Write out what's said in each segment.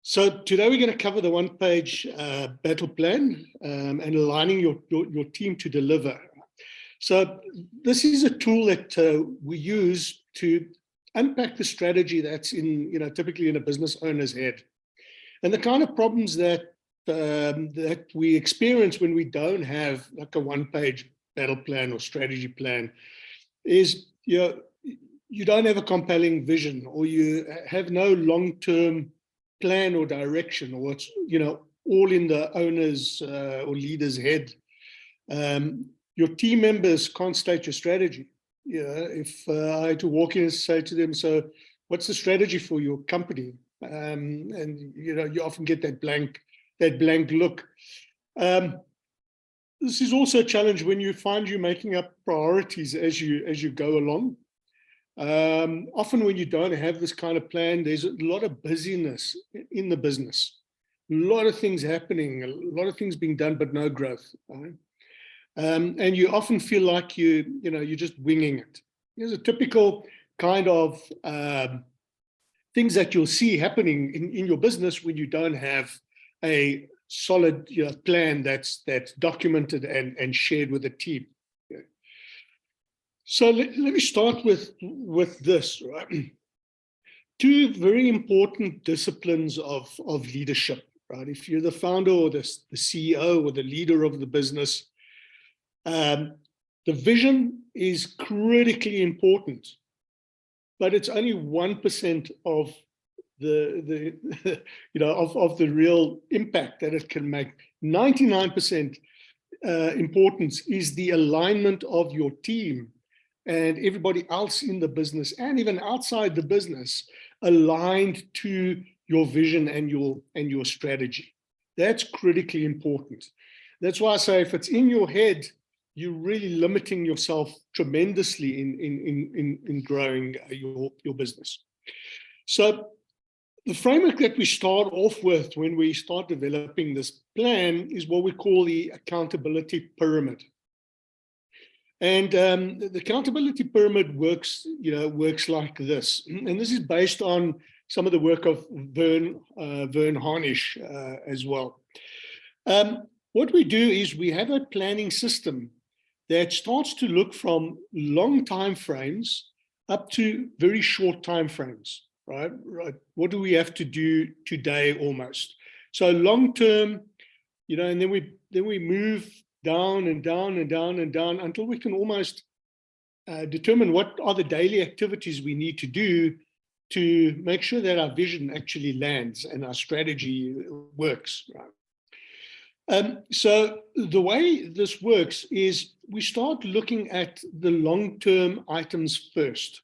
So today we're going to cover the one-page battle plan and aligning your team to deliver. So this is a tool that we use to unpack the strategy that's typically in a business owner's head, and the kind of problems that that we experience when we don't have like a one-page battle plan or strategy plan is you don't have a compelling vision, or you have no long-term plan or direction, or it's all in the owner's or leader's head. Your team members can't state your strategy. If I had to walk in and say to them, so what's the strategy for your company? And you often get that blank look. This is also a challenge when you find you're making up priorities as you go along. Often when you don't have this kind of plan, there's a lot of busyness in the business, a lot of things happening, a lot of things being done, but no growth. Right? And you often feel like you're just winging it. There's a typical kind of things that you'll see happening in your business when you don't have a solid plan that's documented and shared with the team. So let me start with this, right? Two very important disciplines of leadership, right? If you're the founder or the CEO or the leader of the business, the vision is critically important, but it's only 1% of of the real impact that it can make. 99% importance is the alignment of your team and everybody else in the business, and even outside the business, aligned to your vision and your strategy. That's critically important. That's why I say if it's in your head, you're really limiting yourself tremendously in growing your business. So the framework that we start off with when we start developing this plan is what we call the accountability pyramid. And the accountability pyramid works like this. And this is based on some of the work of Vern Harnish as well. What we do is we have a planning system that starts to look from long time frames up to very short time frames, right? What do we have to do today almost? So long term, and then we move down and down and down and down until we can almost determine what are the daily activities we need to do to make sure that our vision actually lands and our strategy works. Right? So the way this works is we start looking at the long-term items first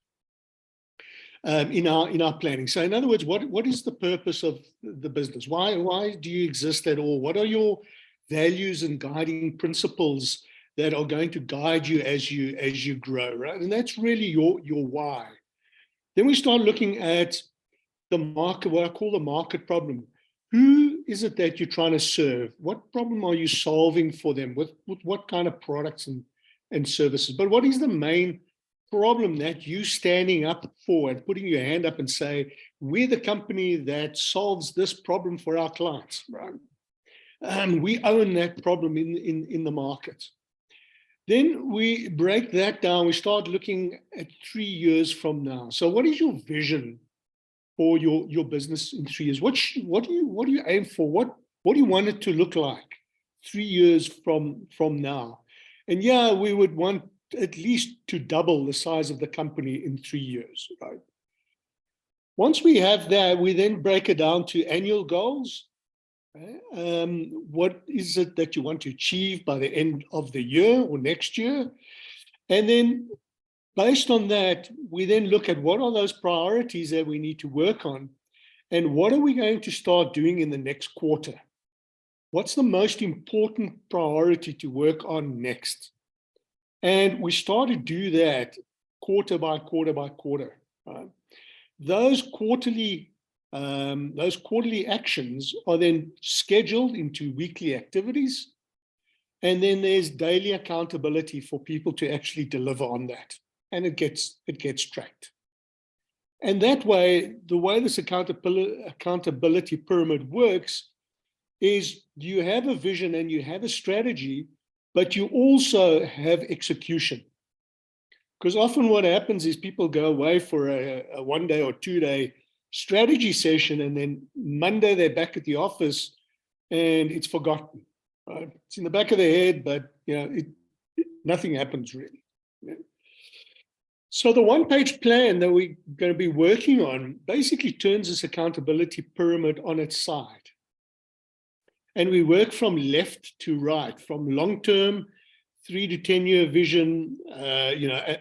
in our planning. So in other words, what is the purpose of the business? Why do you exist at all? What are your values and guiding principles that are going to guide you as you grow, right? And that's really your why. Then we start looking at the market, what I call the market problem. Who is it that you're trying to serve? What problem are you solving for them? With what kind of products and services? But what is the main problem that you standing up for and putting your hand up and say, we're the company that solves this problem for our clients, right? We own that problem in the market. Then we break that down. We start looking at 3 years from now. So what is your vision for your business in 3 years? What do you aim for? What do you want it to look like 3 years from now? And yeah, we would want at least to double the size of the company in 3 years, right? Once we have that, we then break it down to annual goals. What is it that you want to achieve by the end of the year or next year? And then based on that, we then look at what are those priorities that we need to work on, and what are we going to start doing in the next quarter? What's the most important priority to work on next? And we start to do that quarter by quarter by quarter. Right? Those quarterly actions are then scheduled into weekly activities, and then there's daily accountability for people to actually deliver on that, and it gets tracked. And that way, the way this accountability pyramid works is you have a vision and you have a strategy, but you also have execution. Because often what happens is people go away for a 1 day or 2 day strategy session, and then Monday they're back at the office and it's forgotten. Right? It's in the back of their head, but nothing happens really. So the one-page plan that we're going to be working on basically turns this accountability pyramid on its side. And we work from left to right, from long-term, 3 to 10 year vision,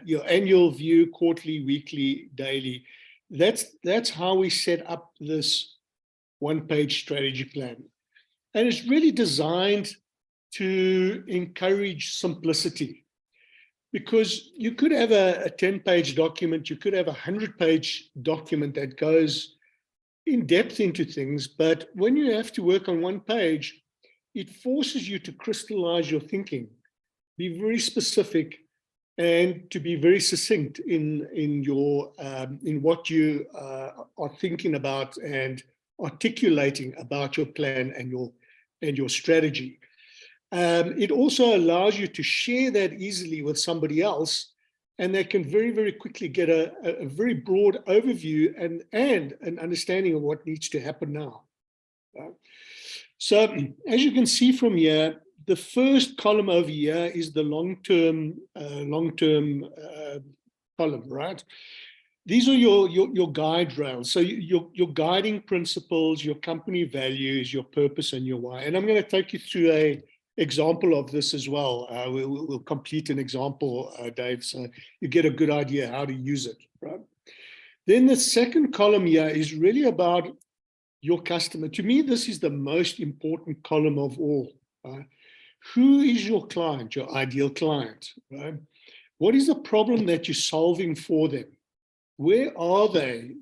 your annual view, quarterly, weekly, daily. That's how we set up this one-page strategy plan. And it's really designed to encourage simplicity. Because you could have a 10-page document, you could have a 100-page document that goes in depth into things, but when you have to work on one page, it forces you to crystallize your thinking, be very specific, and to be very succinct in what you are thinking about and articulating about your plan and your strategy. It also allows you to share that easily with somebody else, and they can very, very quickly get a very broad overview and an understanding of what needs to happen now. So as you can see from here, the first column over here is the long-term column, right? These are your guide rails. So your guiding principles, your company values, your purpose, and your why. And I'm going to take you through a example of this as well. We'll complete an example, Dave, so you get a good idea how to use it, right? Then the second column here is really about your customer. To me, this is the most important column of all. Right? Who is your client, your ideal client? Right? What is the problem that you're solving for them? Where are they?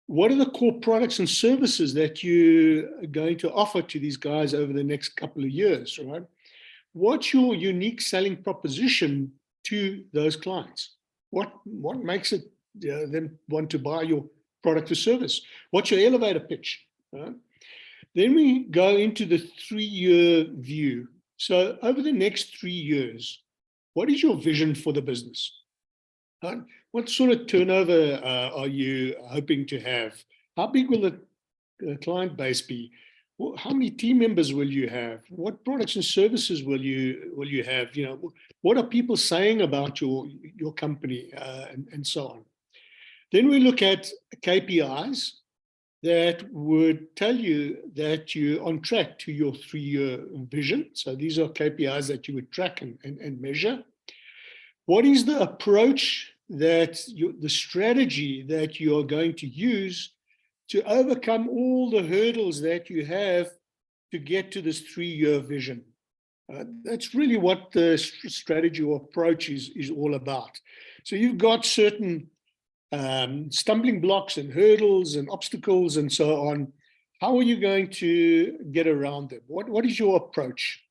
What are the core products and services that you are going to offer to these guys over the next couple of years, right? What's your unique selling proposition to those clients? What makes it them want to buy your product or service? What's your elevator pitch? Right? Then we go into the 3-year view. So over the next 3 years, what is your vision for the business? What sort of turnover are you hoping to have? How big will the client base be? How many team members will you have? What products and services will you have? What are people saying about your company, and so on. Then we look at KPIs that would tell you that you're on track to your 3-year vision. So these are KPIs that you would track and measure. What is the approach the strategy that you are going to use to overcome all the hurdles that you have to get to this 3-year vision? That's really what the strategy or approach is all about. So you've got certain stumbling blocks and hurdles and obstacles and so on. How are you going to get around them? What is your approach?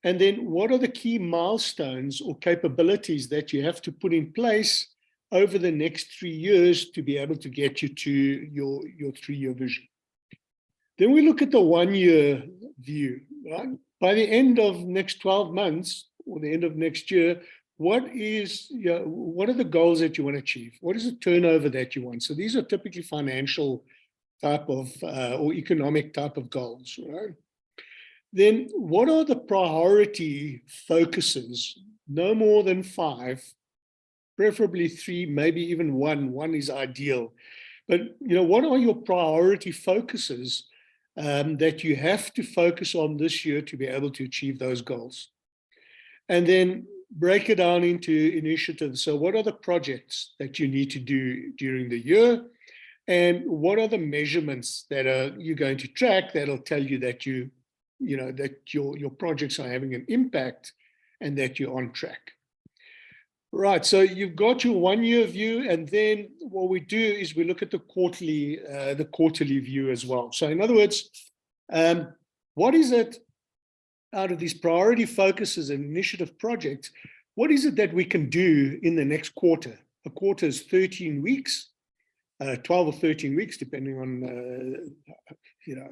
And then what are the key milestones or capabilities that you have to put in place over the next 3 years to be able to get you to your 3-year vision? Then we look at the 1-year view. Right? By the end of next 12 months or the end of next year, what are the goals that you want to achieve? What is the turnover that you want? So these are typically financial type of or economic type of goals, right? Then what are the priority focuses? No more than 5, preferably 3, maybe even 1. 1 is ideal. But what are your priority focuses that you have to focus on this year to be able to achieve those goals? And then break it down into initiatives. So what are the projects that you need to do during the year? And what are the measurements that you're going to track that'll tell you that that your projects are having an impact and that you're on track? Right, so you've got your 1-year view, and then what we do is we look at the quarterly view as well. So in other words, what is it out of these priority focuses and initiative projects, what is it that we can do in the next quarter? a quarter is 13 weeks, 12 or 13 weeks, depending on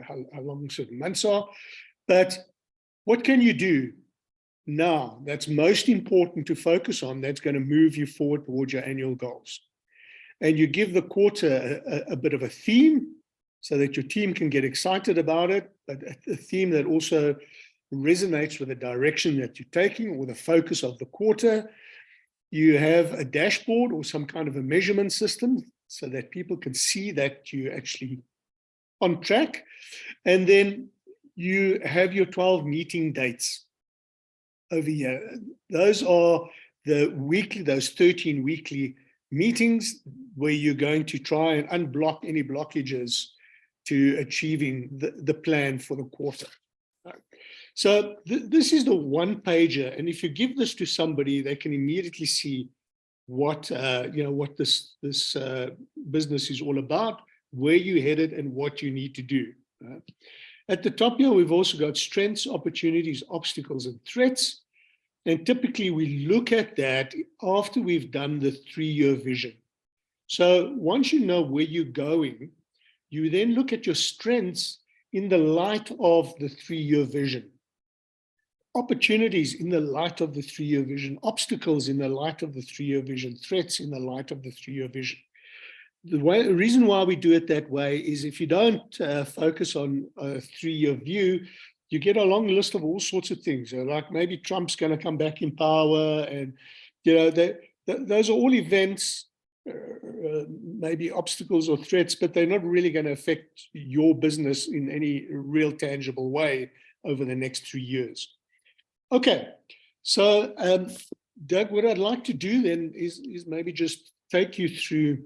how long certain months are. But what can you do now that's most important to focus on, that's going to move you forward towards your annual goals? And you give the quarter a bit of a theme so that your team can get excited about it, but a theme that also resonates with the direction that you're taking or the focus of the quarter. You have a dashboard or some kind of a measurement system so that people can see that you're actually on track. And then you have your 12 meeting dates over here. Those are the weekly, those 13 weekly meetings where you're going to try and unblock any blockages to achieving the plan for the quarter. So this is the one pager, and if you give this to somebody, they can immediately see what what this business is all about, where you're headed, and what you need to do. At the top here, we've also got strengths, opportunities, obstacles, and threats. And typically, we look at that after we've done the 3-year vision. So once you know where you're going, you then look at your strengths in the light of the 3-year vision. Opportunities in the light of the 3-year vision, obstacles in the light of the 3-year vision, threats in the light of the 3-year vision. The reason why we do it that way is if you don't focus on a 3-year view, you get a long list of all sorts of things, like maybe Trump's going to come back in power, and those are all events, maybe obstacles or threats, but they're not really going to affect your business in any real tangible way over the next 3 years. Okay, so Doug, what I'd like to do then is maybe just take you through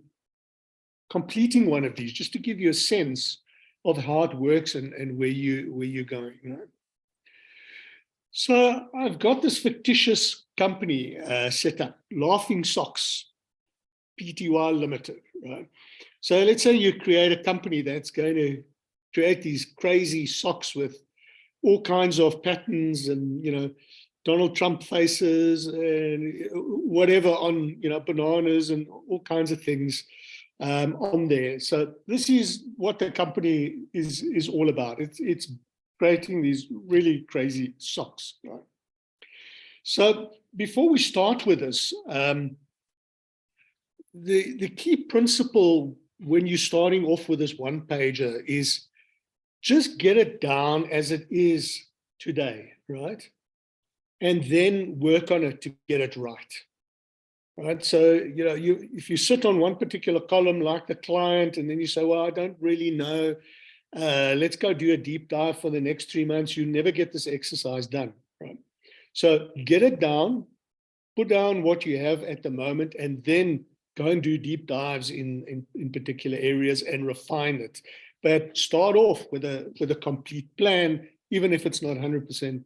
completing one of these, just to give you a sense of how it works and where you're going. Right? So I've got this fictitious company set up, Laughing Socks Pty Limited. Right? So let's say you create a company that's going to create these crazy socks with all kinds of patterns and, Donald Trump faces and whatever on, bananas and all kinds of things on there. So this is what the company is all about. It's creating these really crazy socks. Right? So before we start with this, the key principle when you're starting off with this one pager is just get it down as it is today, right? And then work on it to get it right. Right. So, if you sit on one particular column like the client, and then you say, well, I don't really know, let's go do a deep dive for the next 3 months, you never get this exercise done. Right. So get it down, put down what you have at the moment, and then go and do deep dives in particular areas and refine it. But start off with a complete plan, even if it's not 100%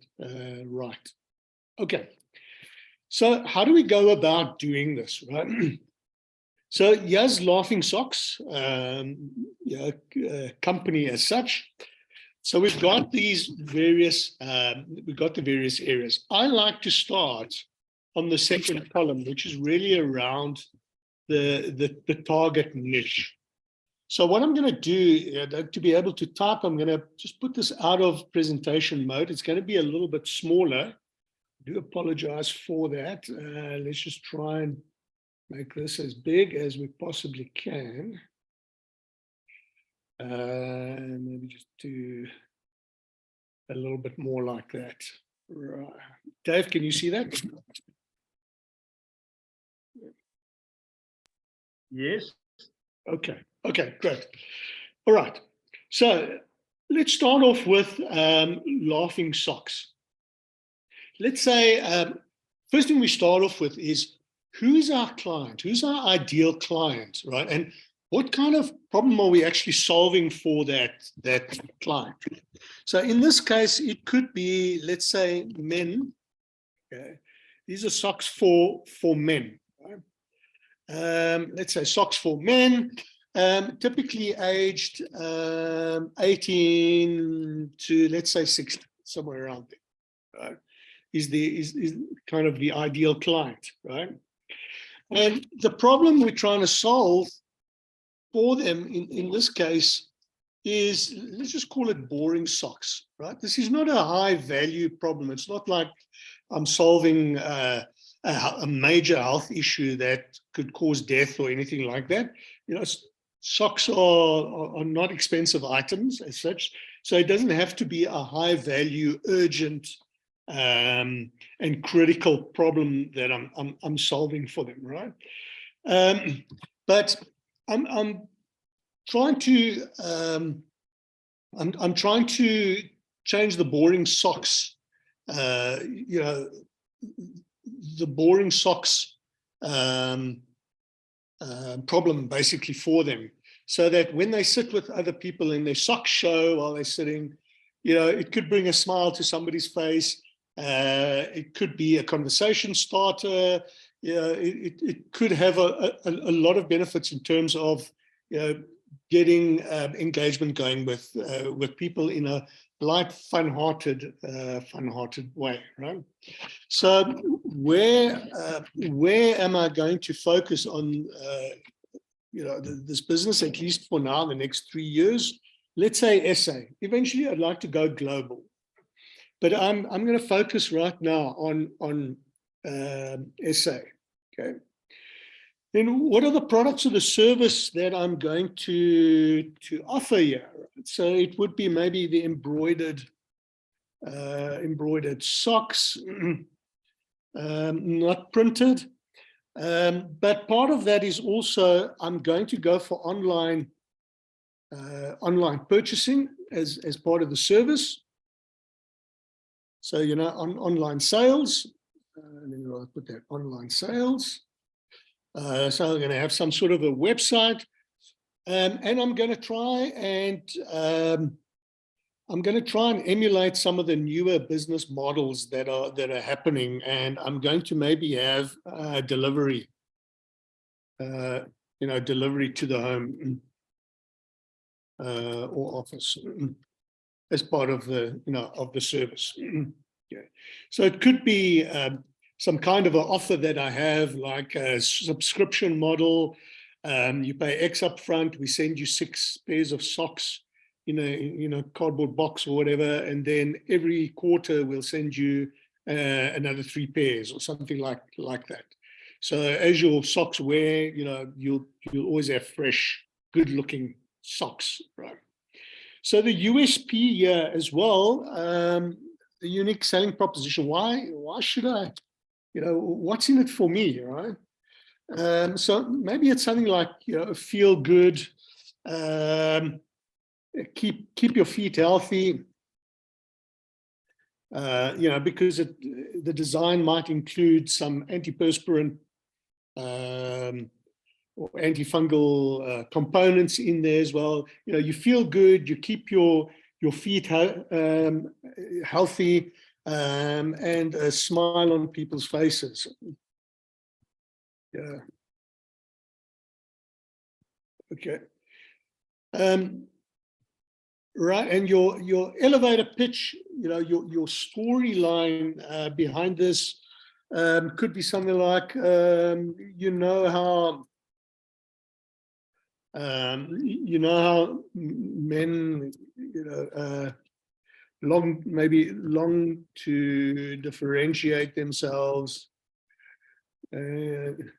right. Okay. So how do we go about doing this, right? So here's Laughing Socks, company as such. So we've got these various, the various areas. I like to start on the second column, which is really around the target niche. So what I'm going to do to be able to type, I'm going to just put this out of presentation mode. It's going to be a little bit smaller. I do apologize for that. Let's just try and make this as big as we possibly can. Maybe just do a little bit more like that. Right. Dave, can you see that? Yes. Okay, great. All right. So let's start off with Laughing Socks. Let's say, first thing we start off with is, who is our client? Who's our ideal client, right? And what kind of problem are we actually solving for that client? So in this case, it could be, let's say, men. Okay. These are socks for men. Right? Let's say socks for men, typically aged 18 to, let's say, 60, somewhere around there. Right? Is kind of the ideal client, right? And the problem we're trying to solve for them in this case is, let's just call it boring socks, right? This is not a high value problem. It's not like I'm solving a major health issue that could cause death or anything like that. You know, socks are not expensive items as such, so it doesn't have to be a high value, urgent, and critical problem that I'm solving for them, right? But I'm trying to I'm trying to change the boring socks, you know, the boring socks problem basically for them, so that when they sit with other people in their sock show while they're sitting, you know, it could bring a smile to somebody's face. It could be a conversation starter. You know, it could have a lot of benefits in terms of, you know, getting engagement going with people in a light, fun-hearted way, right? So where am I going to focus on, you know, this business, at least for now, the next 3 years? Let's say SA. Eventually, I'd like to go global, but I'm going to focus right now on SA. Okay. Then what are the products or the service that I'm going to offer here? So it would be maybe the embroidered socks, not printed. But part of that is also I'm going to go for online purchasing as part of the service. So, you know, online sales. Let me put that, online sales. So I'm going to have some sort of a website, and I'm going to try and emulate some of the newer business models that are happening, and I'm going to maybe have delivery, you know, delivery to the home or office as part of the, you know, of the service. Okay. So it could be some kind of an offer that I have, like a subscription model. You pay X up front, we send you 6 pairs of socks in a cardboard box or whatever, and then every quarter we'll send you another 3 pairs or something like that. So as your socks wear, you know, you'll always have fresh, good-looking socks, right? So the USP here as well, the unique selling proposition. Why should I? You know, what's in it for me, right? So maybe it's something like, you know, feel good, keep your feet healthy, you know, because the design might include some antiperspirant or antifungal components in there as well. You know, you feel good, you keep your feet healthy, and a smile on people's faces. Yeah. Okay. Right, and your elevator pitch, you know, your storyline behind this could be something like, you know how men, you know, long to differentiate themselves, in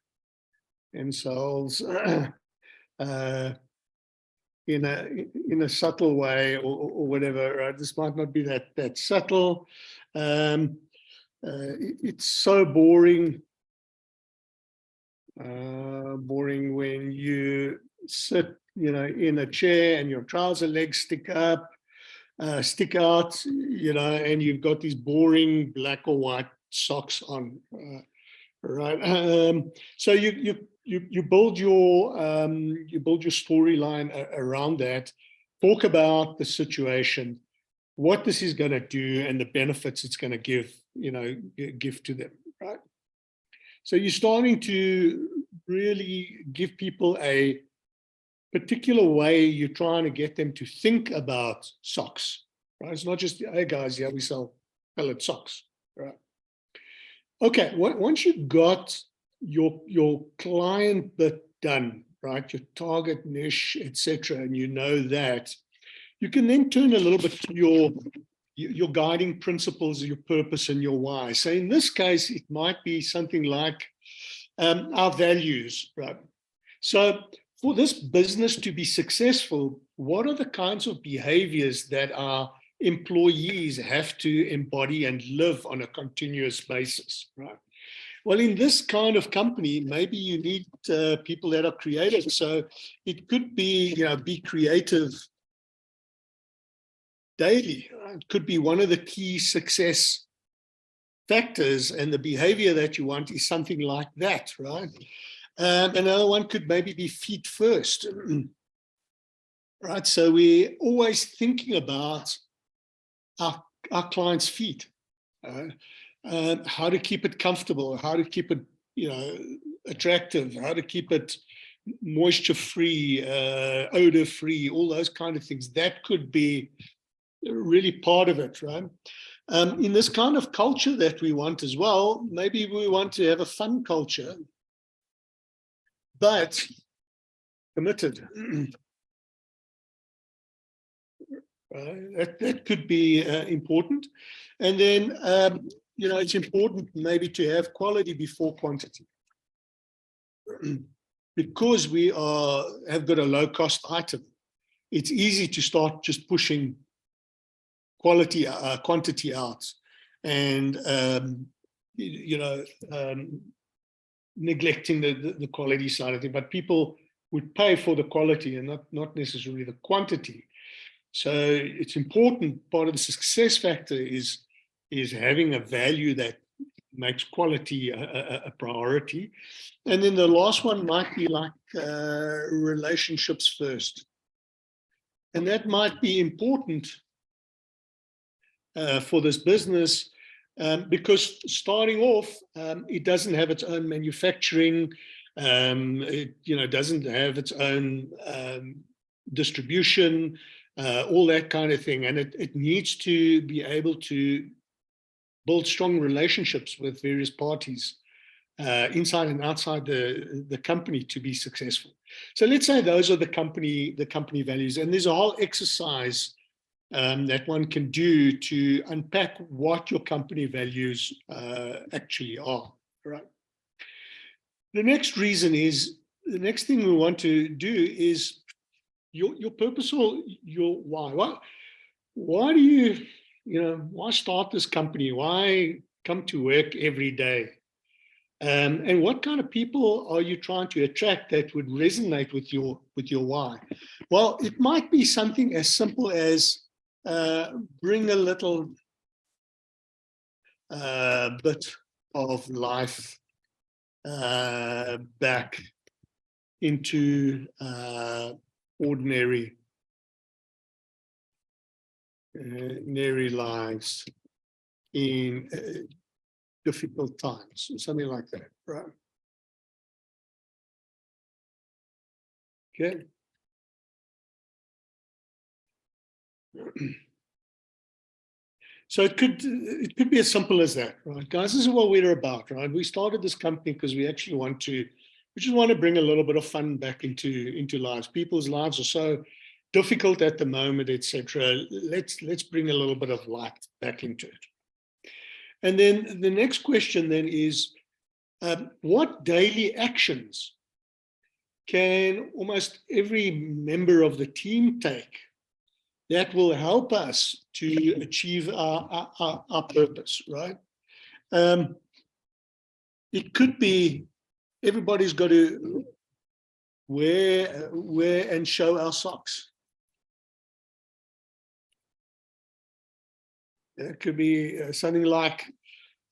a subtle way or whatever, right? This might not be that subtle. It's so boring when you sit, you know, in a chair and your trouser legs stick out, you know, and you've got these boring black or white socks on, right? So you build your storyline around that. Talk about the situation, what this is going to do, and the benefits it's going to give to them, right? So you're starting to really give people a particular way. You're trying to get them to think about socks, right? It's not just, hey guys, yeah, we sell pellet socks, right? Okay, once you've got your client bit done, right? Your target niche, etc., and you know that, you can then turn a little bit to your guiding principles, your purpose, and your why. So in this case, it might be something like our values, right? So for this business to be successful, what are the kinds of behaviors that our employees have to embody and live on a continuous basis, right? Well, in this kind of company, maybe you need people that are creative. So it could be, be creative daily. It could be one of the key success factors, and the behavior that you want is something like that, right? Another one could maybe be feet first, right? So we're always thinking about our clients' feet, how to keep it comfortable, how to keep it, attractive, how to keep it moisture-free, odor-free, all those kind of things. That could be really part of it, right? In this kind of culture that we want as well, maybe we want to have a fun culture, but committed. That could be important. And then, it's important maybe to have quality before quantity. Because we have got a low-cost item, it's easy to start just pushing quantity out, and neglecting the quality side of it. But people would pay for the quality and not necessarily the quantity. So it's important. Part of the success factor is having a value that makes quality a priority. And then the last one might be like relationships first. And that might be important for this business, because starting off, it doesn't have its own manufacturing, it doesn't have its own distribution, all that kind of thing. And it needs to be able to build strong relationships with various parties, inside and outside the company, to be successful. So let's say those are the company values. And there's a whole exercise that one can do to unpack what your company values actually are, right? The next thing we want to do is your purpose or your why. Why do you, why start this company? Why come to work every day? And what kind of people are you trying to attract that would resonate with your why? Well, it might be something as simple as bring a little bit of life back into ordinary lives in difficult times, something like that, right? Okay. So it could be as simple as that, right, guys? This is what we're about, right? We started this company because we actually want to bring a little bit of fun back into lives. People's lives are so difficult at the moment, etc. Let's bring a little bit of light back into it. And then the next question then is, what daily actions can almost every member of the team take that will help us to achieve our purpose, right? It could be everybody's got to wear and show our socks. It could be something like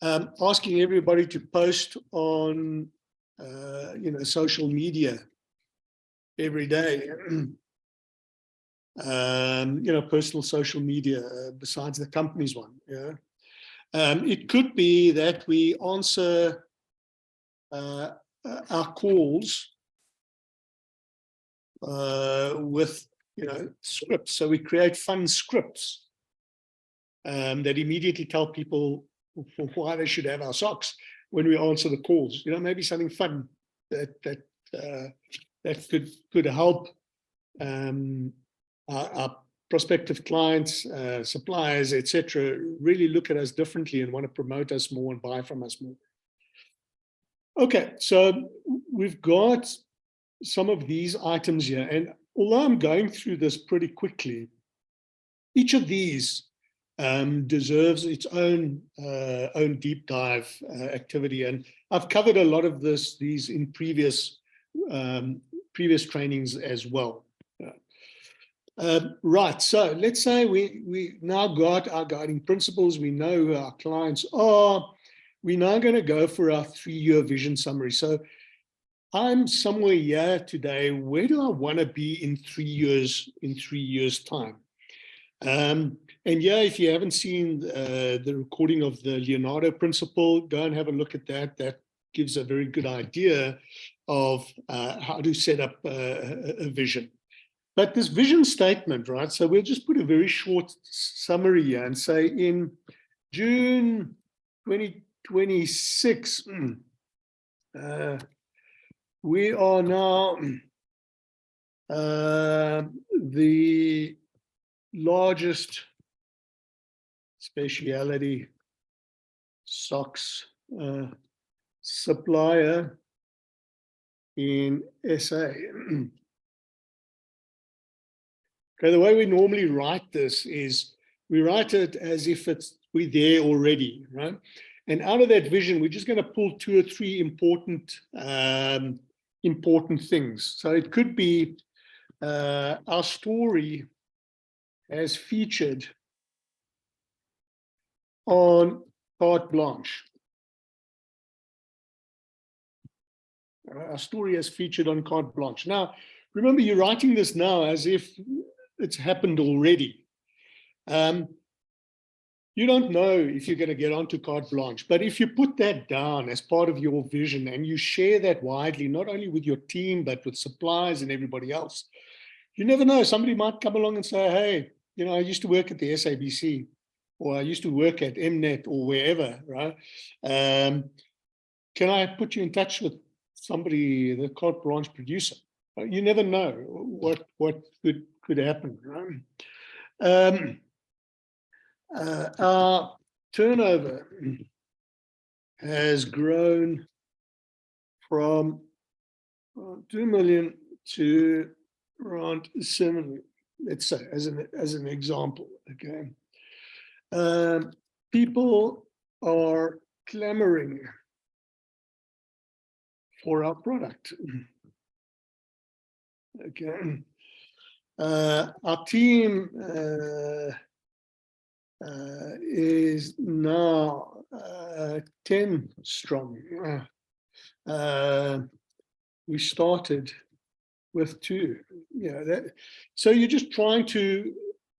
asking everybody to post on social media every day. Personal social media besides the company's one. Yeah. It could be that we answer our calls with scripts. So we create fun scripts that immediately tell people why they should have our socks. when we answer the calls. Maybe something fun that could help our prospective clients, suppliers, etc., really look at us differently and want to promote us more and buy from us more. Okay, so we've got some of these items here, and although I'm going through this pretty quickly, each of these deserves its own deep dive activity, and I've covered a lot of these in previous trainings as well. Right, so let's say we now got our guiding principles. We know who our clients are. We're now going to go for our 3-year vision summary. So I'm somewhere here today. Where do I want to be in 3 years? In 3 years' time? And yeah, if you haven't seen the recording of the Leonardo principle, go and have a look at that. That gives a very good idea of how to set up a vision. But this vision statement, right? So we'll just put a very short summary here and say in June 2026, we are now the largest specialty socks supplier in SA. Okay, the way we normally write this is we write it as if we're there already, right? And out of that vision, we're just going to pull 2 or 3 important things. So it could be our story as featured on carte blanche. Our story as featured on carte blanche. Now, remember, you're writing this now as if it's happened already. You don't know if you're going to get onto carte blanche, but if you put that down as part of your vision and you share that widely, not only with your team, but with suppliers and everybody else, you never know. Somebody might come along and say, hey, I used to work at the SABC, or I used to work at Mnet or wherever, right? Can I put you in touch with somebody, the carte blanche producer? You never know what could happen, right? Our turnover has grown from 2 million to around 7 million, let's say, as an example. Okay, people are clamoring for our product. Okay, our team is now 10 strong. We started with 2. So you're just trying to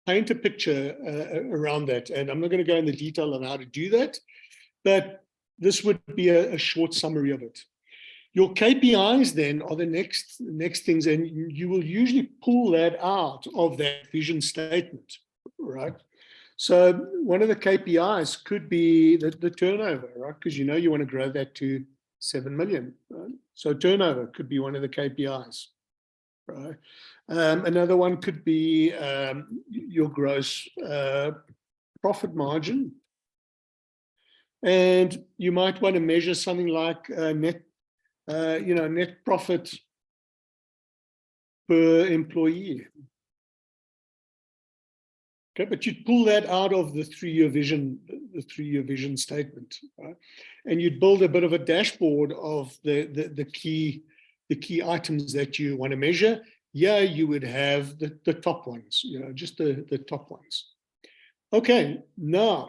paint a picture around that, and I'm not going to go into detail on how to do that, but this would be a short summary of it. Your KPIs then are the next things, and you will usually pull that out of that vision statement, right? So one of the KPIs could be the turnover, right? Because you want to grow that to 7 million, right? So turnover could be one of the KPIs, right? Another one could be your gross profit margin. And you might want to measure something like net profit per employee. Okay, but you'd pull that out of the 3-year vision statement, right? And you'd build a bit of a dashboard of the key items that you want to measure. Yeah, you would have the top ones, just the top ones. Okay, now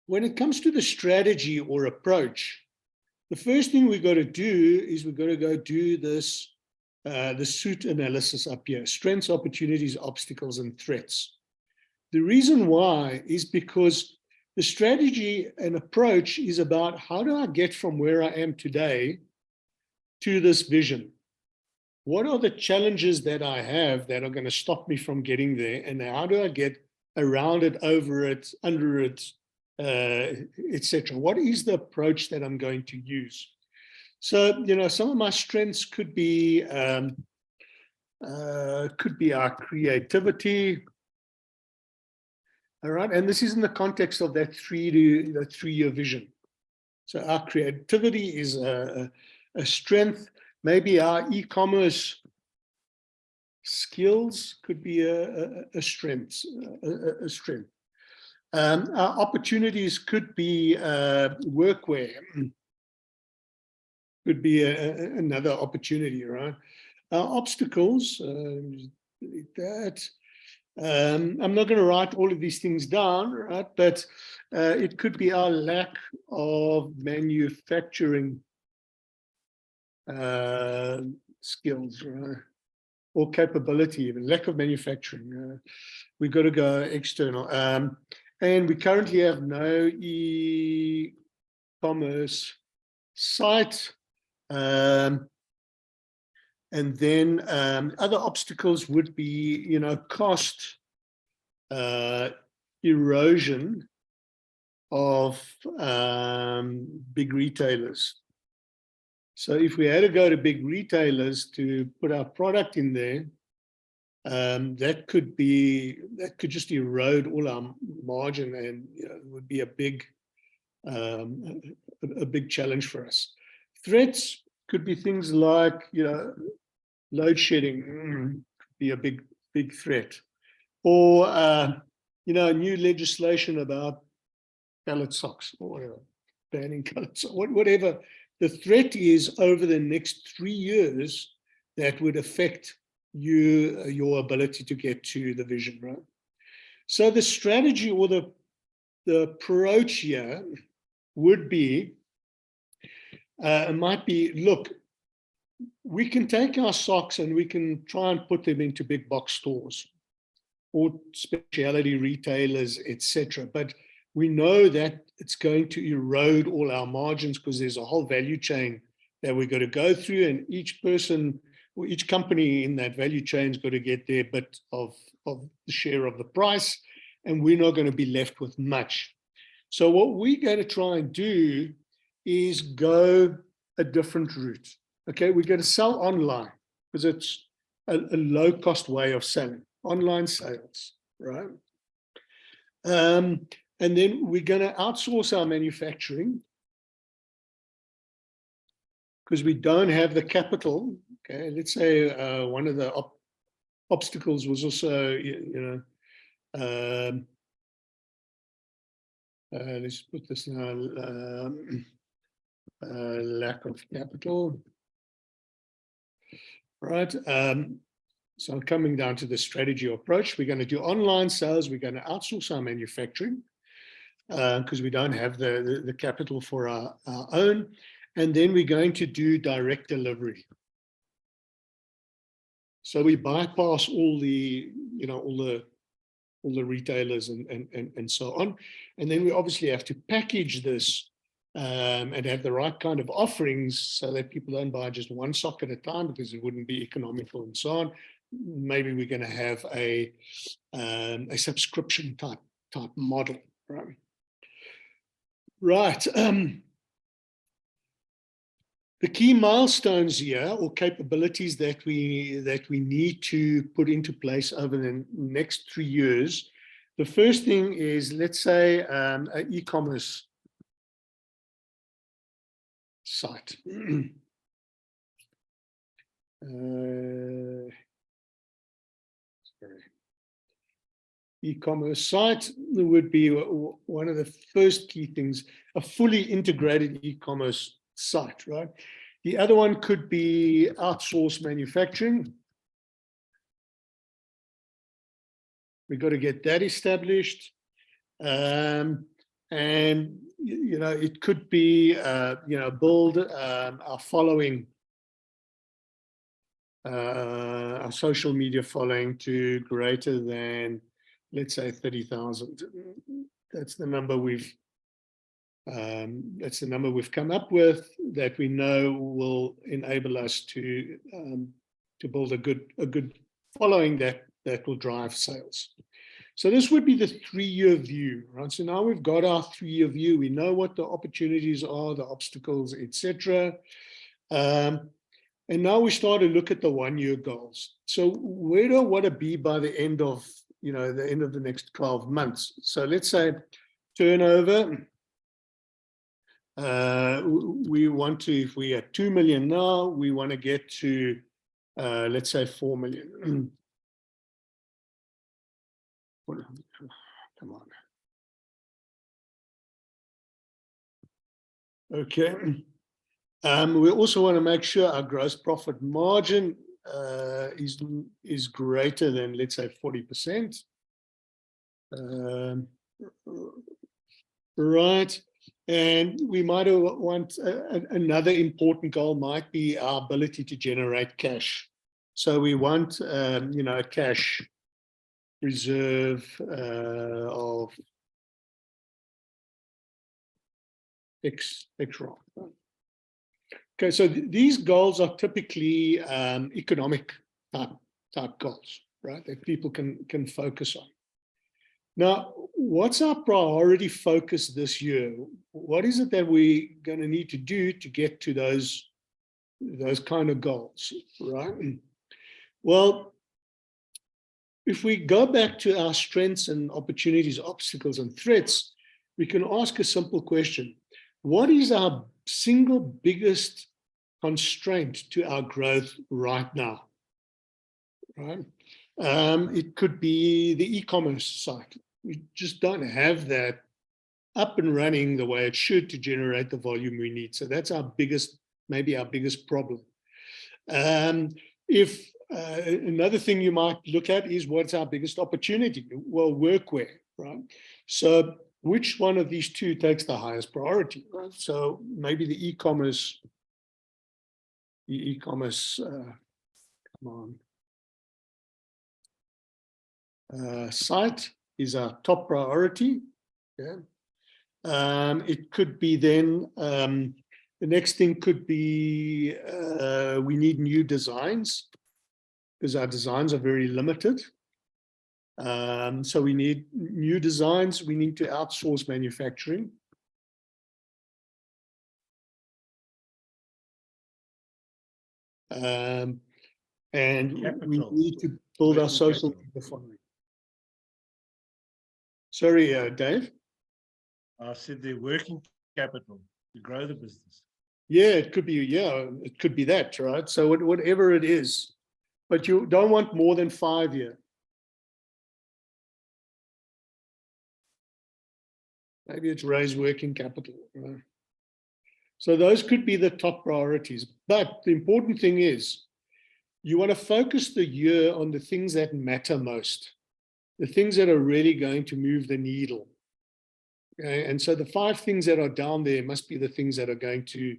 when it comes to the strategy or approach, the first thing we've got to do is we've got to go do this, the SWOT analysis up here: strengths, opportunities, obstacles, and threats. The reason why is because the strategy and approach is about how do I get from where I am today to this vision? What are the challenges that I have that are going to stop me from getting there? And how do I get around it, over it, under it, etc. What is the approach that I'm going to use? So, some of my strengths could be our creativity. All right, and this is in the context of that 3-year vision. So our creativity is a strength. Maybe our e-commerce skills could be a strength. Our opportunities could be workwear. Could be another opportunity, right? Our obstacles, that. I'm not going to write all of these things down, right? But it could be our lack of manufacturing skills, right? Or capability, even lack of manufacturing. We've got to go external. And we currently have no e-commerce site. And then other obstacles would be, cost, erosion of big retailers. So if we had to go to big retailers to put our product in there, that could just erode all our margin, and it would be a big challenge for us. Threats could be things like, load shedding could be a big threat, or new legislation about colored socks, or whatever, banning colored socks, whatever the threat is over the next 3 years that would affect your ability to get to the vision, right? So the strategy or the approach here would be, it might be, look, we can take our socks and we can try and put them into big box stores or specialty retailers, etc. But we know that it's going to erode all our margins because there's a whole value chain that we've got to go through, and each person or each company in that value chain's got to get their bit of the share of the price, and we're not going to be left with much. So what we're going to try and do is go a different route. Okay, we're going to sell online because it's a low-cost way of selling, online sales, right? And then we're going to outsource our manufacturing because we don't have the capital. Okay, let's say one of the obstacles was also, let's put this now, lack of capital, right? So I'm coming down to the strategy approach. We're going to do online sales. We're going to outsource our manufacturing because we don't have the capital for our own. And then we're going to do direct delivery. So we bypass all the retailers and so on. And then we obviously have to package this and have the right kind of offerings so that people don't buy just one sock at a time because it wouldn't be economical and so on. Maybe we're going to have a subscription type model, right? Right. The key milestones here, or capabilities that we need to put into place over the next 3 years. The first thing is, let's say, an e-commerce site. E-commerce site would be one of the first key things, a fully integrated e-commerce site, right? The other one could be outsourced manufacturing. We've got to get that established. And, it could be, build our following, our social media following to greater than, let's say, 30,000. That's the number we've come up with that we know will enable us to build a good following that will drive sales. So this would be the 3-year view, right? So now we've got our 3-year view. We know what the opportunities are, the obstacles, etc. And now we start to look at the 1-year goals. So where do I want to be by the end of, the end of the next 12 months? So let's say turnover. We want to, if we are 2 million now, we want to get to, let's say 4 million. Come on. Okay. We also want to make sure our gross profit margin is greater than, let's say, 40%. Right. And we might want another important goal might be our ability to generate cash. So we want, a cash reserve of X rand. Okay, so these goals are typically economic type goals, right? That people can focus on. Now, what's our priority focus this year? What is it that we're going to need to do to get to those kind of goals, right? Well, if we go back to our strengths and opportunities, obstacles and threats, we can ask a simple question. What is our single biggest constraint to our growth right now? Right? It could be the e-commerce site. We just don't have that up and running the way it should to generate the volume we need. So that's our biggest, maybe our biggest problem. If another thing you might look at is what's our biggest opportunity? Well, workwear, right? So which one of these two takes the highest priority, right? So maybe the e-commerce, come on, site is our top priority. Yeah. It could be then, the next thing could be we need new designs because our designs are very limited. So we need new designs. We need to outsource manufacturing. And we need to build our social media following. Sorry, Dave? I said the working capital to grow the business. Yeah, it could be that, right? So whatever it is, but you don't want more than 5 years. Maybe it's raise working capital. Right? So those could be the top priorities. But the important thing is you want to focus the year on the things that matter most, the things that are really going to move the needle. Okay? And so the 5 things that are down there must be the things that are going to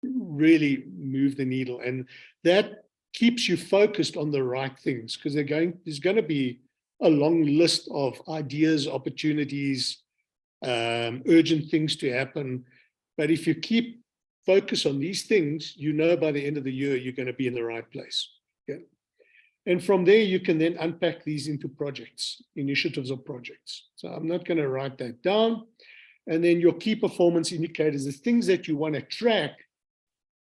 really move the needle. And that keeps you focused on the right things because there's going to be a long list of ideas, opportunities, urgent things to happen. But if you keep focus on these things, by the end of the year, you're going to be in the right place. Okay? And from there, you can then unpack these into projects, initiatives or projects. So I'm not going to write that down. And then your key performance indicators, the things that you want to track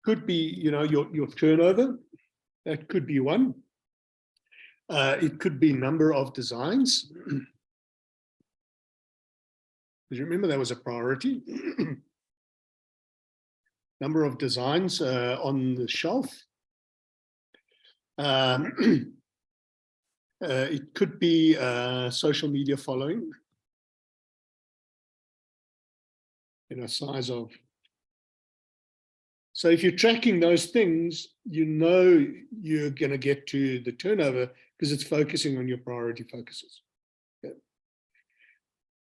could be, your turnover. That could be one. It could be number of designs. Because remember, that was a priority. Number of designs on the shelf. It could be social media following. Size of. So if you're tracking those things, you're going to get to the turnover because it's focusing on your priority focuses. Okay.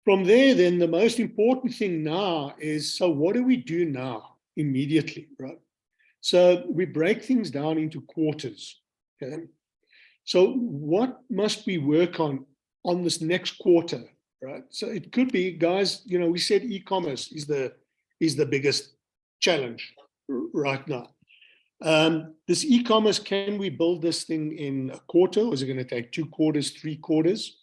From there, then the most important thing now is, so what do we do now immediately, right? So we break things down into quarters. Okay. So what must we work on this next quarter, right? So it could be, guys, we said e-commerce is the biggest challenge right now. This e-commerce, can we build this thing in a quarter, or is it going to take 2 quarters, 3 quarters?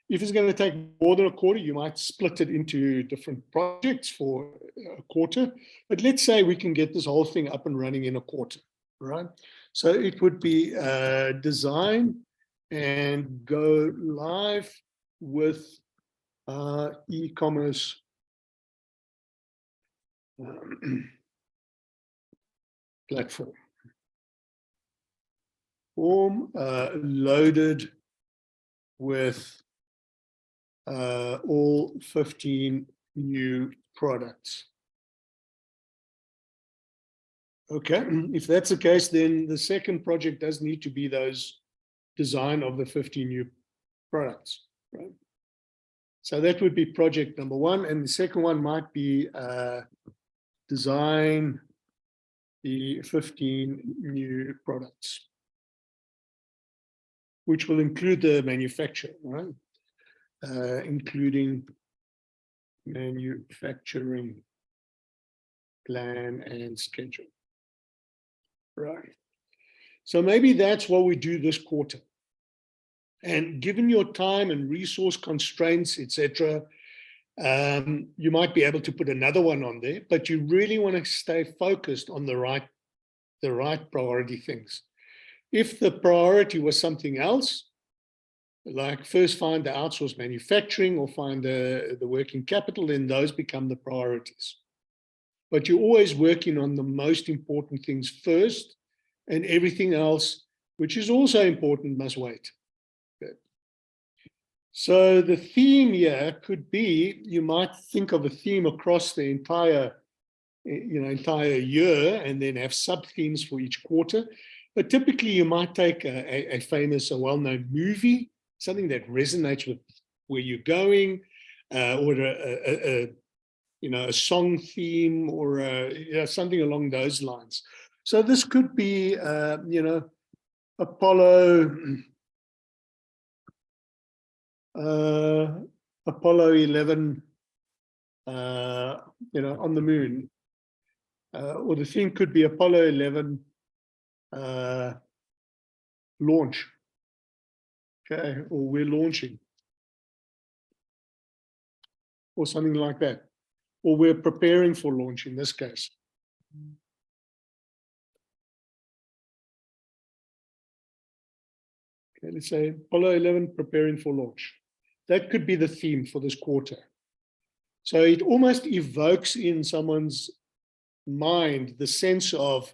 If it's going to take more than a quarter, you might split it into different projects for a quarter. But let's say we can get this whole thing up and running in a quarter, right? So it would be design and go live with e-commerce platform. Form loaded with all 15 new products. Okay, if that's the case, then the second project does need to be those design of the 15 new products, right? So that would be project number one, and the second one might be design the 15 new products, which will include the manufacture, right? Including manufacturing plan and schedule. Right. So maybe that's what we do this quarter. And given your time and resource constraints, etc., you might be able to put another one on there, but you really want to stay focused on the right priority things. If the priority was something else, like first find the outsourced manufacturing or find the working capital, then those become the priorities. But you're always working on the most important things first, and everything else, which is also important, must wait. Okay. So the theme here could be, you might think of a theme across the entire year, and then have sub-themes for each quarter. But typically you might take a famous, a well-known movie, something that resonates with where you're going, or a song theme, or something along those lines. So this could be, Apollo 11, on the moon, or the theme could be Apollo 11 launch. Okay, or we're launching, or something like that. Or we're preparing for launch in this case. Okay, let's say Apollo 11 preparing for launch. That could be the theme for this quarter. So it almost evokes in someone's mind the sense of,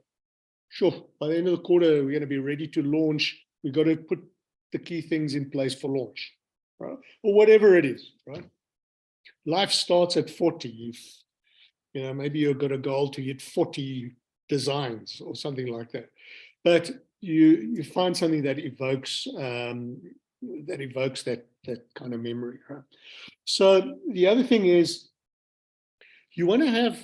sure, by the end of the quarter, we're going to be ready to launch. We've got to put the key things in place for launch, right? Or whatever it is, right? Life starts at 40. If, maybe you've got a goal to hit 40 designs or something like that. But you find something that evokes that kind of memory, right? So the other thing is, you want to have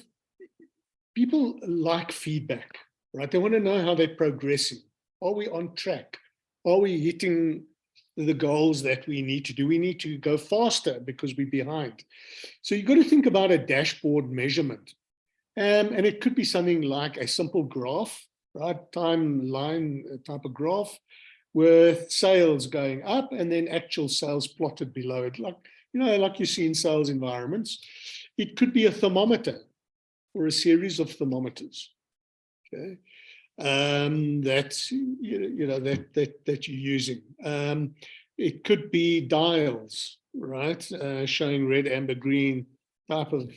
people like feedback, right? They want to know how they're progressing. Are we on track? Are we hitting the goals that we need to do? We need to go faster because we're behind. So you've got to think about a dashboard measurement. And it could be something like a simple graph, right? Timeline type of graph with sales going up and then actual sales plotted below it, like you see in sales environments. It could be a thermometer or a series of thermometers. Okay. That you're using. It could be dials, right? Showing red, amber, green type of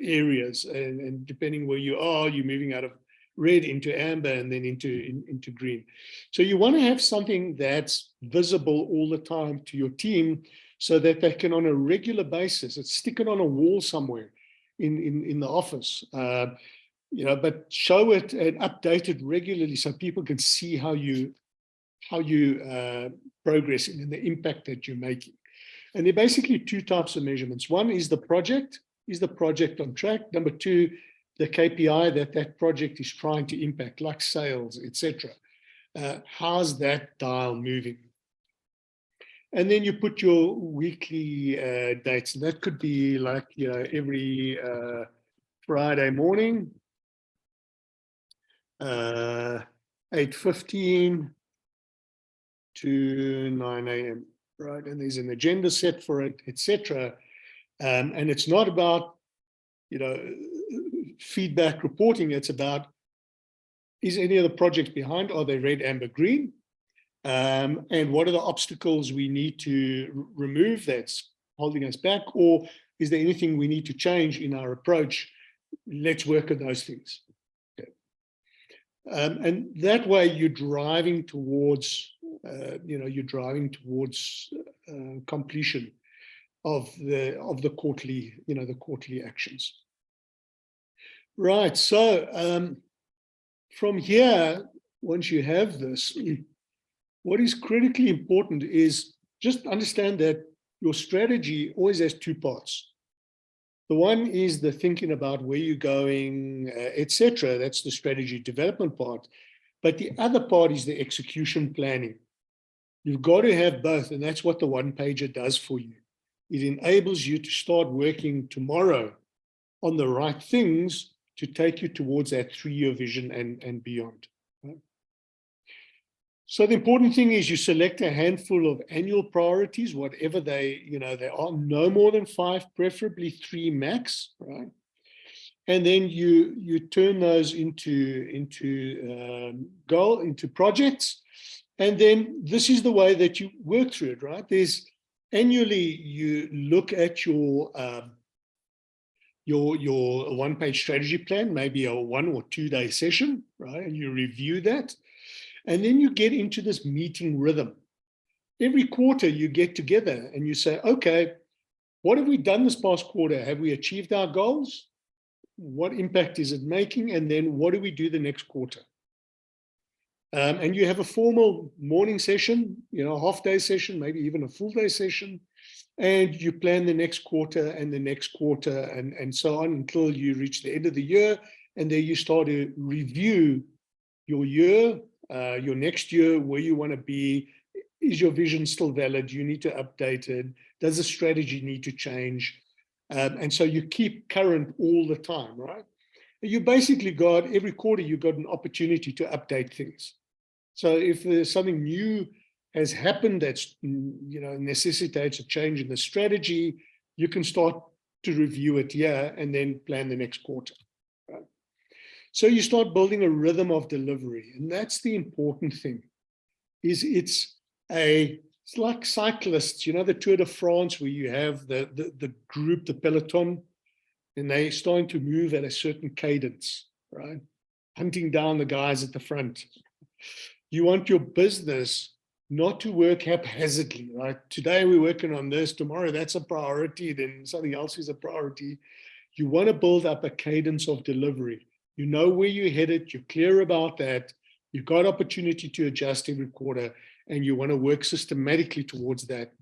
areas, and depending where you are, you're moving out of red into amber and then into green. So you want to have something that's visible all the time to your team, so that they can, on a regular basis, stick it on a wall somewhere in the office. But show it and update it regularly so people can see how you progressing and the impact that you're making. And there are basically two types of measurements. One is the project. Is the project on track? Number two, the KPI that project is trying to impact, like sales, etc. How's that dial moving? And then you put your weekly dates. And that could be like, every Friday morning, 8:15 to 9 a.m., right? And there's an agenda set for it, etc. And it's not about, feedback reporting. It's about, is any of the projects behind? Are they red, amber, green? And what are the obstacles we need to remove that's holding us back? Or is there anything we need to change in our approach? Let's work on those things. Okay. And that way you're driving towards, completion of the quarterly, the quarterly actions. Right. So from here, once you have this, what is critically important is just understand that your strategy always has two parts. The one is the thinking about where you're going, etc. That's the strategy development part. But the other part is the execution planning. You've got to have both, and that's what the one-pager does for you. It enables you to start working tomorrow on the right things to take you towards that 3-year vision and beyond. So the important thing is you select a handful of annual priorities, whatever they are, no more than 5, preferably 3 max, right? And then you turn those into projects. And then this is the way that you work through it, right? There's annually you look at your one-page strategy plan, maybe a 1 or 2 day session, right? And you review that. And then you get into this meeting rhythm. Every quarter you get together and you say, okay, what have we done this past quarter? Have we achieved our goals? What impact is it making? And then what do we do the next quarter? And you have a formal morning session, half-day session, maybe even a full-day session. And you plan the next quarter and the next quarter and so on until you reach the end of the year. And then you start to review your year, your next year, where you want to be. Is your vision still valid? Do you need to update it? Does the strategy need to change? And so you keep current all the time, right? You basically got, every quarter, you've got an opportunity to update things. So if there's something new has happened that's, necessitates a change in the strategy, you can start to review it here and then plan the next quarter. Right? So you start building a rhythm of delivery. And that's the important thing, is it's like cyclists, the Tour de France, where you have the group, the peloton, and they're starting to move at a certain cadence, right? Hunting down the guys at the front. You want your business not to work haphazardly, right? Today we're working on this, tomorrow that's a priority, then something else is a priority. You want to build up a cadence of delivery. You know where you're headed, you're clear about that, you've got opportunity to adjust every quarter, and you want to work systematically towards that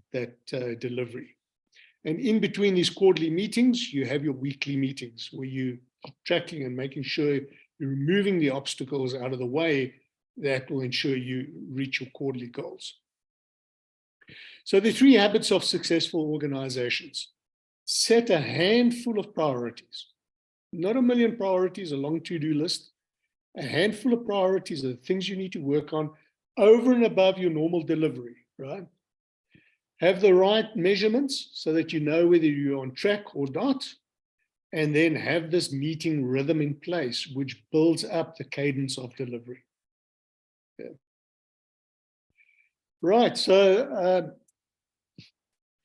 delivery. And in between these quarterly meetings, you have your weekly meetings where you are tracking and making sure you're removing the obstacles out of the way that will ensure you reach your quarterly goals. So the 3 habits of successful organizations. Set a handful of priorities, not a million priorities, a long to-do list. A handful of priorities are the things you need to work on over and above your normal delivery, right? Have the right measurements so that you know whether you're on track or not. And then have this meeting rhythm in place, which builds up the cadence of delivery. Okay. Right, so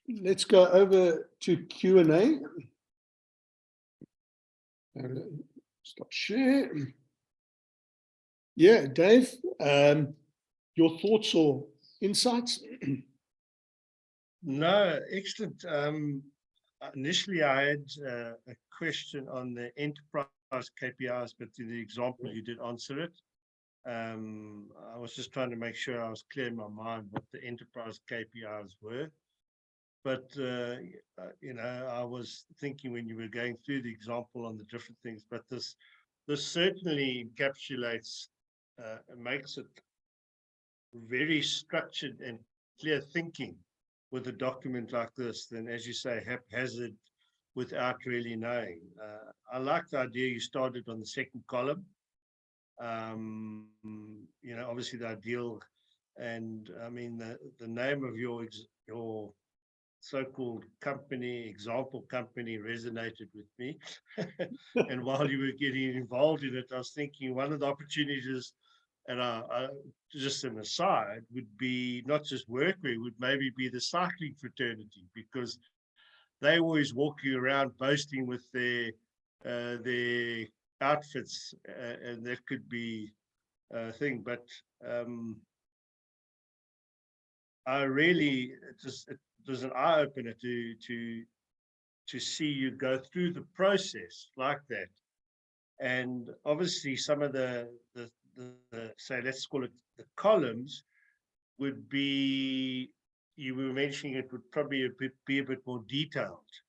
let's go over to Q&A. Stop share. Yeah, Dave, your thoughts or insights? No, excellent. Initially, I had a question on the enterprise KPIs, but in the example, you did answer it. I was just trying to make sure I was clear in my mind what the enterprise KPIs were. But, I was thinking when you were going through the example on the different things, but this certainly encapsulates and makes it very structured and clear thinking with a document like this than, as you say, haphazard without really knowing. I like the idea you started on the second column. Obviously the ideal And I mean, the name of your so-called company, example company, resonated with me. And while you were getting involved in it, I was thinking one of the opportunities, and just an aside, would be not just workwear, would maybe be the cycling fraternity, because they always walking around boasting with their outfits, and that could be a thing. But I really, it was an eye opener to see you go through the process like that. And obviously, some of the say, let's call it the columns, would be, you were mentioning it would probably be a bit more detailed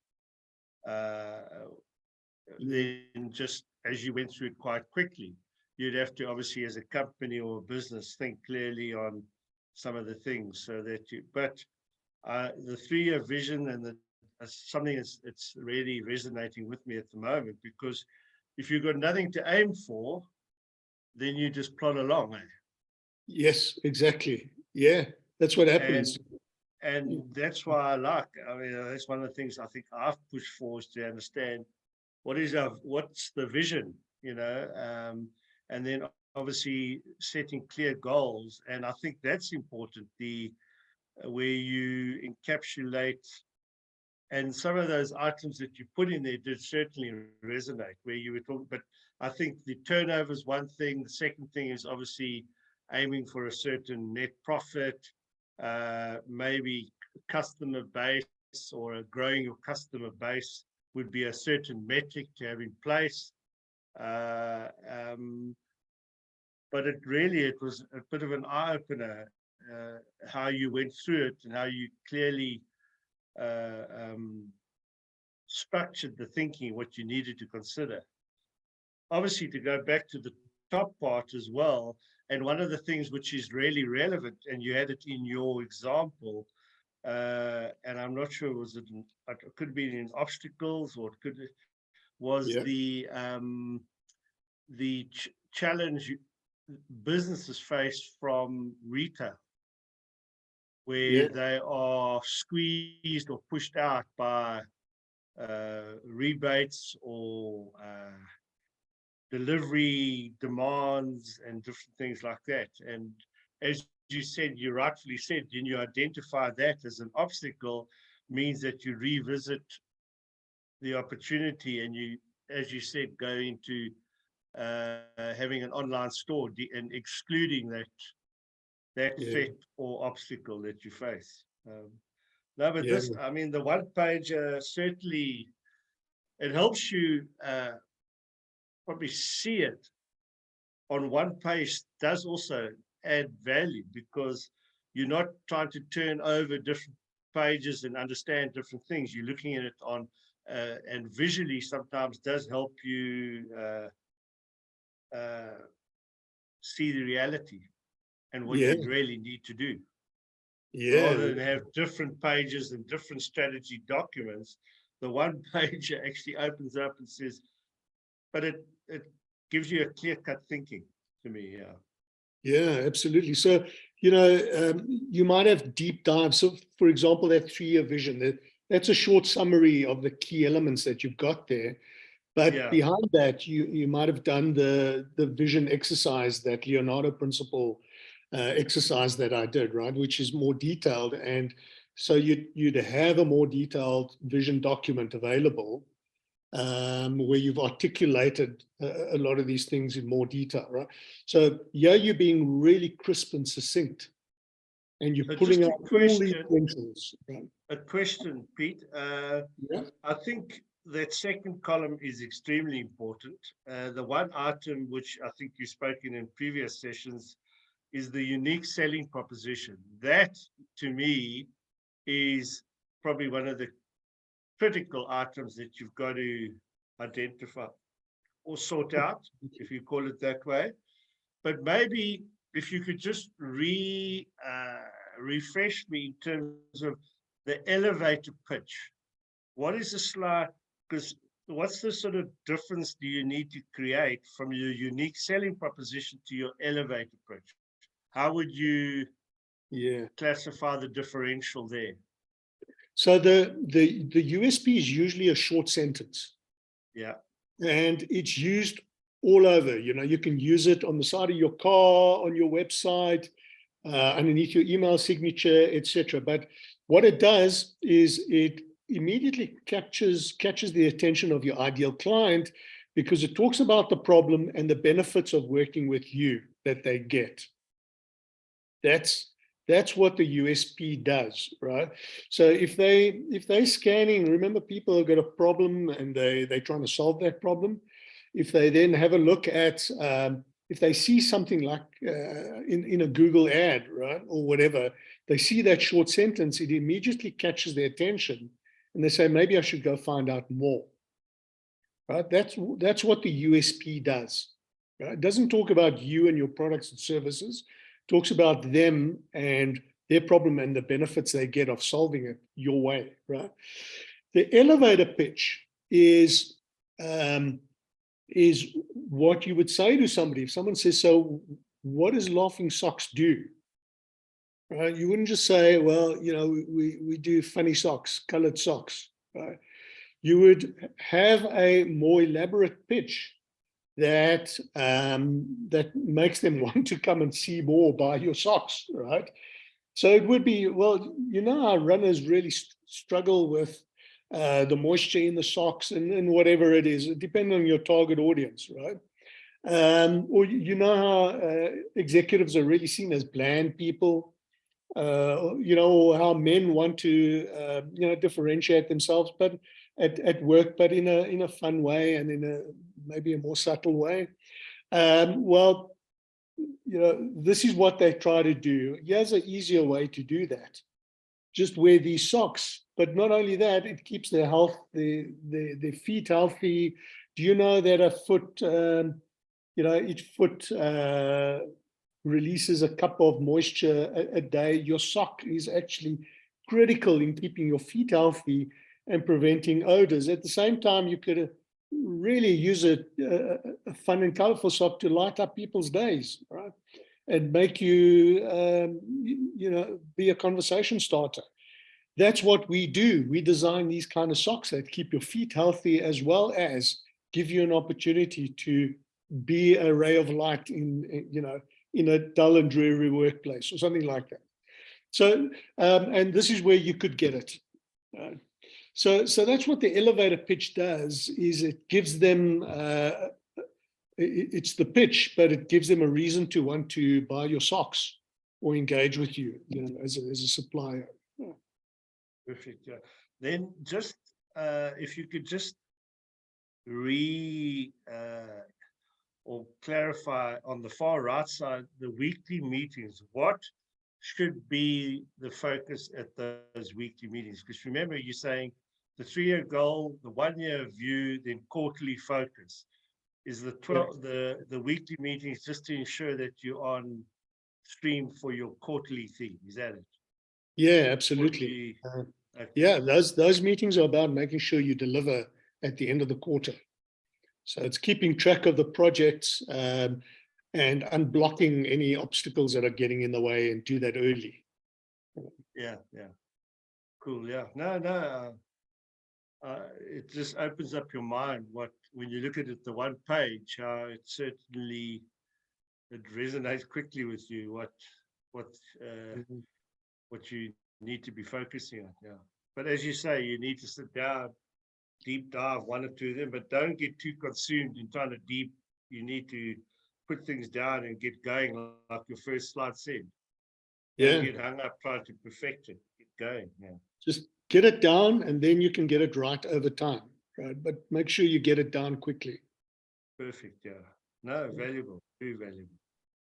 than just as you went through it quite quickly. You'd have to, obviously, as a company or a business, think clearly on some of the things so that you, but the 3-year vision and something it's really resonating with me at the moment, because if you've got nothing to aim for, then you just plod along. Yes, exactly. Yeah, that's what happens. And that's why I mean, that's one of the things I think I've pushed for, is to understand what's the vision, and then obviously setting clear goals. And I think that's important, where you encapsulate, and some of those items that you put in there did certainly resonate, where you were talking, but I think the turnover is one thing. The second thing is obviously aiming for a certain net profit, maybe customer base, or growing your customer base would be a certain metric to have in place. But it was a bit of an eye-opener, how you went through it and how you clearly structured the thinking, what you needed to consider. Obviously, to go back to the top part as well, and one of the things which is really relevant, and you had it in your example, and I'm not sure, it could be in obstacles, or was the challenge businesses face from retail, where they are squeezed or pushed out by rebates or delivery demands and different things like that. And as you said, you rightfully said, you identify that as an obstacle, means that you revisit the opportunity, and you, as you said, go into having an online store and excluding that threat or obstacle that you face. No, but this, I mean, the one page certainly, it helps you probably see it on one page, does also add value, because you're not trying to turn over different pages and understand different things. You're looking at it on, and visually sometimes does help you see the reality and what you really need to do. Rather than have different pages and different strategy documents, the one page actually opens up and says, but it gives you a clear-cut thinking to me. Yeah, absolutely. So, you might have deep dives. So, for example, that 3-year vision, that's a short summary of the key elements that you've got there. But behind that, you might have done the vision exercise, that Leonardo principle exercise that I did, right, which is more detailed. And so you'd have a more detailed vision document available, where you've articulated a lot of these things in more detail, right? So you're being really crisp and succinct, and you're pulling out all these pointers. Right? A question, Pete. I think that second column is extremely important. The one item which I think you've spoken in previous sessions is the unique selling proposition. That, to me, is probably one of the critical items that you've got to identify or sort out, if you call it that way. But maybe if you could just refresh me in terms of the elevator pitch. What is the slide? Because what's the sort of difference do you need to create from your unique selling proposition to your elevator pitch? How would you Yeah. classify the differential there? So the USP is usually a short sentence, Yeah, and it's used all over. You know, you can use it on the side of your car, on your website, underneath your email signature, etc. But what it does is it immediately catches the attention of your ideal client, because it talks about the problem and the benefits of working with you that they get. That's what the USP does, right? So if they're scanning, remember, people have got a problem and they're trying to solve that problem. If they then have a look at, if they see something like in a Google ad, right, or whatever, they see that short sentence, it immediately catches their attention, and they say, maybe I should go find out more. Right? That's what the USP does. Right? It doesn't talk about you and your products and services. It talks about them and their problem and the benefits they get of solving it your way. Right? The elevator pitch is what you would say to somebody. If someone says, so what does Laughing Socks do? Right? You wouldn't just say, well, you know, we do funny socks, colored socks. Right? You would have a more elaborate pitch that that makes them want to come and see more, buy your socks, right? So it would be, well, you know, our runners really struggle with the moisture in the socks and whatever it is, depending on your target audience, right? Or you know how executives are really seen as bland people, you know, how men want to, you know, differentiate themselves, but at work, but in a fun way and in a maybe a more subtle way. Well, you know, this is what they try to do. Here's an easier way to do that. Just wear these socks. But not only that, it keeps their health, their feet healthy. Do you know that a foot, you know, each foot releases a cup of moisture a day? Your sock is actually critical in keeping your feet healthy and preventing odors. At the same time, you could really use a fun and colorful sock to light up people's days, right? And make you, you know, be a conversation starter. That's what we do. We design these kind of socks that keep your feet healthy, as well as give you an opportunity to be a ray of light in, you know, in a dull and dreary workplace or something like that. So, and this is where you could get it. So that's what the elevator pitch does, is it gives them, it's the pitch, but it gives them a reason to want to buy your socks or engage with you, you know, as a supplier. Yeah. Perfect. Yeah. Then just if you could just or clarify on the far right side, the weekly meetings, what should be the focus at those weekly meetings? Because remember, you're saying the 3-year goal, the 1-year view, then quarterly focus. Is the weekly meetings just to ensure that you're on stream for your quarterly theme? Is that it? Yeah, absolutely. Okay. Yeah, those meetings are about making sure you deliver at the end of the quarter. So it's keeping track of the projects and unblocking any obstacles that are getting in the way, and do that early. Yeah, yeah. Cool. Yeah. No. It just opens up your mind. When you look at it, the one page, how it certainly it resonates quickly with you. What you need to be focusing on. Yeah. But as you say, you need to sit down, deep dive one or two of them, but don't get too consumed in trying to deep. You need to put things down and get going, like your first slide said. Don't get hung up trying to perfect it. Get going. Yeah. Just get it down, and then you can get it right over time, right? But make sure you get it down quickly. Perfect. Yeah. No, valuable. Very valuable.